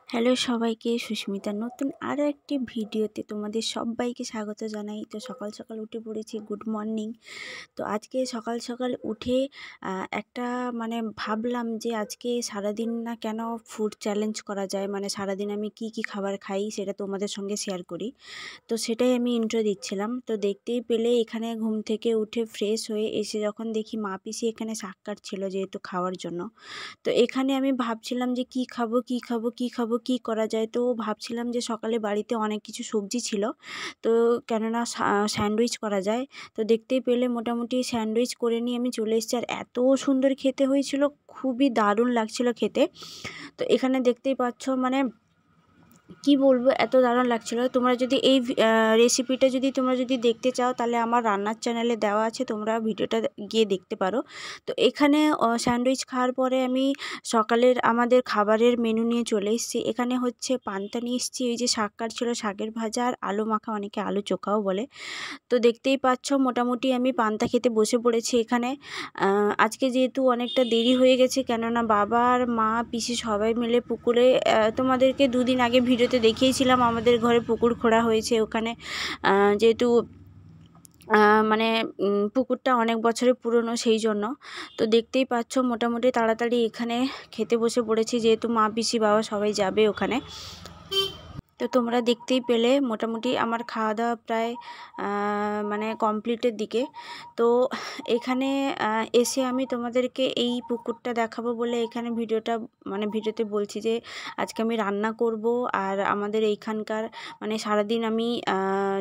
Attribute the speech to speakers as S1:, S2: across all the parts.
S1: Hello সবাইকে, সুস্মিতার নতুন আরও একটি ভিডিওতে তোমাদের সবাইকে স্বাগত জানাই। তো সকাল সকাল উঠে পড়েছি, গুড মর্নিং। তো আজকে সকাল সকাল উঠে একটা ভাবলাম যে আজকে সারাদিন না কেন ফুড চ্যালেঞ্জ করা যায়, সারাদিন আমি কি কি খাবার খাই সেটা তোমাদের সঙ্গে শেয়ার করি। তো সেটাই আমি ইন্ট্রো দিচ্ছিলাম। তো দেখতেই পেলে এখানে ঘুম থেকে উঠে ফ্রেশ হয়ে এসে যখন দেখি মা পিসি এখানে শাক কাটছিল যেহেতু খাওয়ার জন্য। তো এখানে আমি ভাবছিলাম যে কি খাবো কি করা যায়। তো ভাবছিলাম যে সকালে বাড়িতে অনেক কিছু সবজি ছিল, তো কেননা স্যান্ডউইচ করা যায়। তো দেখতেই পেলে মোটামুটি স্যান্ডউইচ করে নিয়ে আমি চলে এসেছি, আর এত সুন্দর খেতে হয়েছিল, খুবই দারুণ লাগছিল খেতে। তো এখানে দেখতেই পাচ্ছ কি বলবো, এত দারুণ লাগছিল। তোমরা যদি এই রেসিপিটা তোমরা যদি দেখতে চাও তাহলে আমার রান্নার চ্যানেলে দেওয়া আছে, তোমরা ভিডিওটা গিয়ে দেখতে পারো। তো এখানে স্যান্ডউইচ খাওয়ার পরে আমি সকালের আমাদের খাবারের মেনু নিয়ে চলে এসেছি। এখানে হচ্ছে পান্তা নিয়ে এসেছি, ওই যে শাক কাটছিল, শাকের ভাজা আর আলু মাখা, অনেকে আলু চোখাও বলে। তো দেখতেই পাচ্ছ মোটামুটি আমি পান্তা খেতে বসে পড়েছি এখানে। আজকে যেহেতু অনেকটা দেরি হয়ে গেছে, কেননা বাবা আর মা পিসি সবাই মিলে পুকুরে, তোমাদেরকে দুদিন আগে ভিডিওতে দেখিয়েছিলাম আমাদের ঘরে পুকুর খোঁড়া হয়েছে ওখানে। যেহেতু পুকুরটা অনেক বছরের পুরনো, সেই জন্য। তো দেখতেই পাচ্ছ মোটামুটি তাড়াতাড়ি এখানে খেতে বসে পড়েছি, যেহেতু মা পিসি বাবা সবাই যাবে ওখানে। তো তোমরা দেখতেই পেলে মোটামুটি আমার খাওয়া দাওয়া প্রায় কমপ্লিটের দিকে। তো এখানে এসে আমি তোমাদেরকে এই পুকুরটা দেখাবো বলে এখানে ভিডিওতে বলছি যে আজকে আমি রান্না করব। আর আমাদের এইখানকার সারাদিন আমি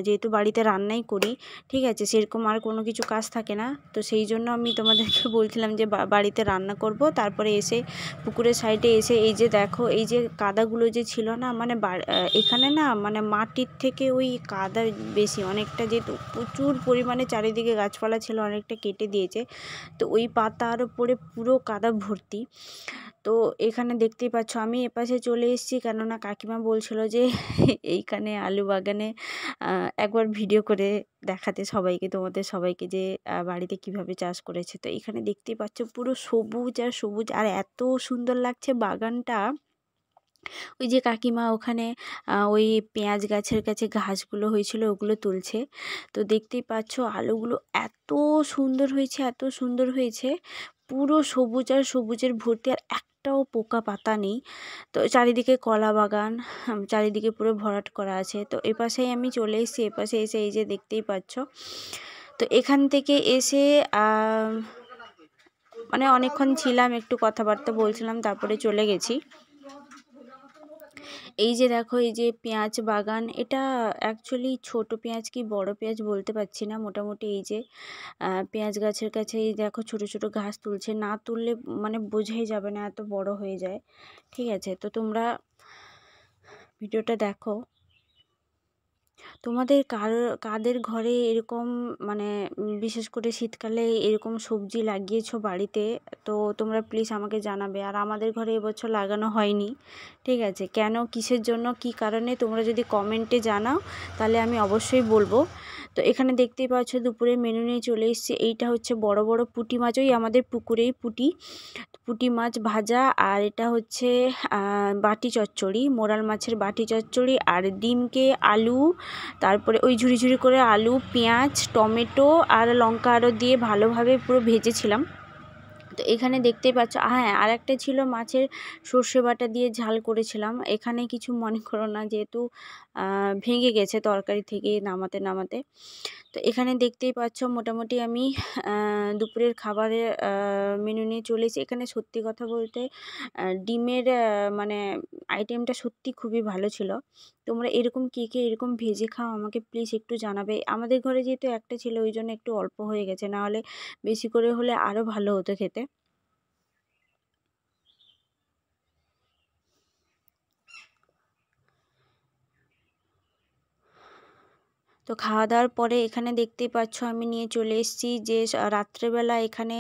S1: যেহেতু বাড়িতে রান্নাই করি, ঠিক আছে, সেরকম আর কোনো কিছু কাজ থাকে না। তো সেই জন্য আমি তোমাদেরকে বলছিলাম যে বাড়িতে রান্না করব, তারপরে এসে পুকুরের সাইডে এসে এই যে দেখো, এই যে কাদাগুলো যে ছিল না, এখানে না মাটির থেকে ওই কাদা বেশি অনেকটা, যেহেতু প্রচুর পরিমাণে চারিদিকে গাছপালা ছিল, অনেকটা কেটে দিয়েছে। তো ওই পাতার উপরে পুরো কাদা ভর্তি। তো এখানে দেখতেই পাচ্ছ আমি এপাশে চলে এসেছি, কেননা কাকিমা বলছিল যে এইখানে আলু বাগানে একবার ভিডিও করে দেখাতে সবাইকে, তোমাদের সবাইকে, যে বাড়িতে কিভাবে চাষ করেছে। তো এখানে দেখতেই পাচ্ছ পুরো সবুজ আর সবুজ, আর এত সুন্দর লাগছে বাগানটা। ওই যে কাকিমা ওখানে ওই পেঁয়াজ গাছের কাছে ঘাসগুলো হয়েছিল ওগুলো তুলছে। তো দেখতেই পাচ্ছ আলুগুলো এত সুন্দর হয়েছে, এত সুন্দর হয়েছে, পুরো সবুজ আর সবুজের ভর্তি, আর একটাও পোকা পাতা নেই। তো চারিদিকে কলা বাগান, চারিদিকে পুরো ভরাট করা আছে। তো এপাশেই আমি চলে এসেছি, এপাশে এসে এই যে দেখতেই পাচ্ছ। তো এখান থেকে এসে অনেকক্ষণ ছিলাম, একটু কথাবার্তা বলছিলাম, তারপরে চলে গেছি। এই যে দেখো, এই যে পেঁয়াজ বাগান, এটা অ্যাকচুয়ালি ছোট পেঁয়াজ কি বড় পেঁয়াজ বলতে পারছি না। মোটামুটি এই যে পেঁয়াজ গাছের কাছে এই দেখো ছোট ছোট ঘাস তুলছে, না তুললে বোঝাই যাবে না, এত বড় হয়ে যায়। ঠিক আছে, তো তোমরা ভিডিওটা দেখো। তোমাদের কাদের ঘরে এরকম বিশেষ করে শীতকালে এরকম সবজি লাগিয়েছো বাড়িতে, তো তোমরা প্লিজ আমাকে জানাবে। আর আমাদের ঘরে এবছর লাগানো হয়নি, ঠিক আছে, কেন, কিসের জন্য, কি কারণে, তোমরা যদি কমেন্টে জানাও তাহলে আমি অবশ্যই বলবো। তো এখানে দেখতেই পাচ্ছ দুপুরে মেনু নিয়ে চলে এসেছি। এইটা হচ্ছে বড় বড় পুঁটি মাছ, ওই আমাদের পুকুরেই পুঁটি মাছ ভাজা, আর এটা হচ্ছে বাটি চচ্চড়ি, মোরাল মাছের বাটি চচ্চড়ি, আর ডিমকে আলু, তারপরে ওই ঝুরি ঝুরি করে আলু, পেঁয়াজ, টমেটো আর লঙ্কা আরও দিয়ে ভালোভাবে পুরো ভেজেছিলাম। তো এখানে দেখতেই পাচ্ছ, হ্যাঁ, আর একটা ছিল মাছের সর্ষে বাটা দিয়ে ঝাল করেছিলাম। এখানে কিছু মনে করো না, যেহেতু ভেঙে গেছে তরকারি থেকে নামাতে। তো এখানে দেখতেই পাচ্ছ মোটামুটি আমি দুপুরের খাবারের মেনু নিয়ে চলেছি। এখানে সত্যি কথা বলতে ডিমের আইটেমটা সত্যি খুবই ভালো ছিল। তোমরা এরকম কে এরকম ভেজে খাও আমাকে প্লিজ একটু জানাবে। আমাদের ঘরে যেহেতু একটা ছিল ওই জন্য একটু অল্প হয়ে গেছে, নাহলে বেশি করে হলে আরও ভালো হতো খেতে। তো খাওয়া দাওয়ার পরে এখানে দেখতেই পাচ্ছ আমি নিয়ে চলে এসেছি যে রাত্রেবেলা এখানে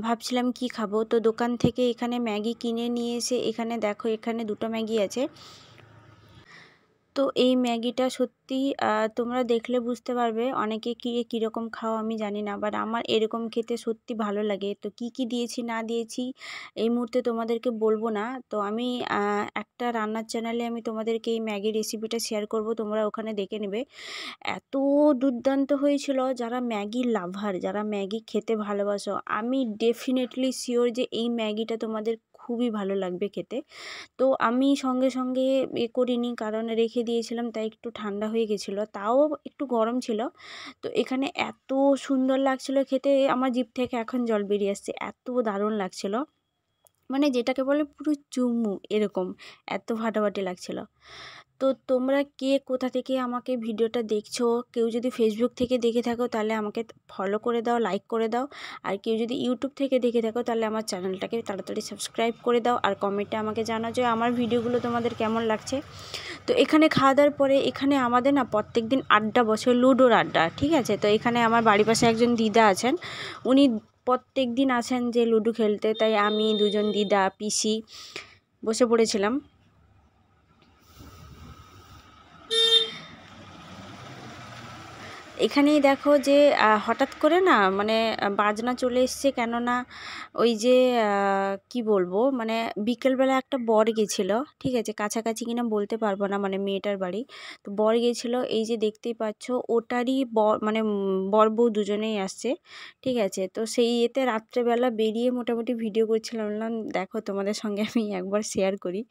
S1: ভাবছিলাম কি খাবো, তো দোকান থেকে এখানে ম্যাগি কিনে নিয়ে এসে, এখানে দেখো এখানে দুটো ম্যাগি আছে। তো এই ম্যাগিটা সত্যি তোমরা দেখলে বুঝতে পারবে, অনেকে কীরকম খাও আমি জানি না, বাট আমার এরকম খেতে সত্যি ভালো লাগে। তো কি দিয়েছি না দিয়েছি এই মুহূর্তে তোমাদেরকে বলবো না। তো আমি একটা রান্নার চ্যানেলে আমি তোমাদেরকে এই ম্যাগির রেসিপিটা শেয়ার করব, তোমরা ওখানে দেখে নেবে। এত দুর্দান্ত হয়েছিল। যারা ম্যাগি লাভার, যারা ম্যাগি খেতে ভালোবাসো, আমি ডেফিনেটলি শিওর যে এই ম্যাগিটা তোমাদের খুবই ভালো লাগবে খেতে। তো আমি সঙ্গে সঙ্গে করিনি, কারণ রেখে দিয়েছিলাম, তাই একটু ঠান্ডা হয়ে গেছিলো, তাও একটু গরম ছিল। তো এখানে এত সুন্দর লাগছিল খেতে, আমার জিভ থেকে এখন জল বেরিয়ে আসছে, এত দারুণ লাগছিল। মানে যেটাকে বলে পুরো চুমু এরকম, এত ফাটাফাটি লাগছিল। তো তোমরা কে কোথা থেকে আমাকে ভিডিওটা দেখছো, কেউ যদি ফেসবুক থেকে দেখে থাকো তাহলে আমাকে ফলো করে দাও, লাইক করে দাও। আর কেউ যদি ইউটিউব থেকে দেখে থাকো তাহলে আমার চ্যানেলটাকে তাড়াতাড়ি সাবস্ক্রাইব করে দাও, আর কমেন্টে আমাকে জানাও যে আমার ভিডিওগুলো তোমাদের কেমন লাগছে। তো এখানে খাওয়া দাওয়ার পরে এখানে আমাদের না প্রত্যেক দিন আড্ডা বসে, লুডোর আড্ডা, ঠিক আছে। তো এখানে আমার বাড়ির পাশে একজন দিদা আছেন, উনি প্রত্যেক দিন আসেন যে লুডো খেলতে, তাই আমি, দুজন দিদা, পিসি বসে পড়েছিলাম। এখানেই দেখো যে হঠাৎ করে না মানে বাজনা চলে এসছে, কেননা ওই যে কি বলবো, মানে বিকেলবেলা একটা বর গেছিলো, ঠিক আছে, কাছাকাছি কিনা বলতে পারবো না, মানে মেয়েটার বাড়ি। তো বর গেছিলো, এই যে দেখতেই পাচ্ছ ওটারই বর, মানে বর বউ দুজনেই আসছে, ঠিক আছে। তো সেই এতে রাত্রেবেলা বেরিয়ে মোটামুটি ভিডিও করছিলাম, বললাম দেখো তোমাদের সঙ্গে আমি একবার শেয়ার করি।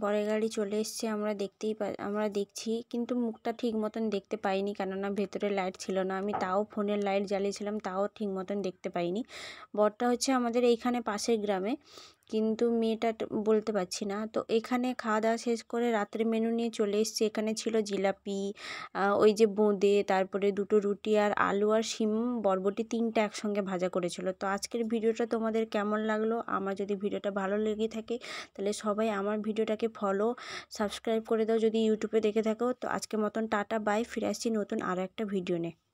S1: বরের গাড়ি চলে এসছে, আমরা দেখছি, কিন্তু মুখটা ঠিক মতন দেখতে পাইনি, কেননা ভেতরে লাইট ছিল না। আমি তাও ফোনের লাইট জ্বালিয়েছিলাম, তাও ঠিক মতন দেখতে পাইনি। বরটা হচ্ছে আমাদের এইখানে পাশের গ্রামে, কিন্তু মেয়েটা বলতে পারছি না। তো এখানে খাওয়া দাওয়া শেষ করে রাত্রে মেনু নিয়ে চলে এসেছি। এখানে ছিল জিলাপি, ওই যে বোঁদে, তারপরে দুটো রুটি, আর আলু আর শিম বরবটি 3টা একসঙ্গে ভাজা করেছিল। তো আজকের ভিডিওটা তোমাদের কেমন লাগলো? আমার যদি ভিডিওটা ভালো লেগে থাকে তাহলে সবাই আমার ভিডিওটাকে ফলো, সাবস্ক্রাইব করে দাও যদি ইউটিউবে দেখে থাকো। তো আজকের মতন টাটা, বাই, ফিরে আসছি নতুন আরও একটা ভিডিও নিয়ে।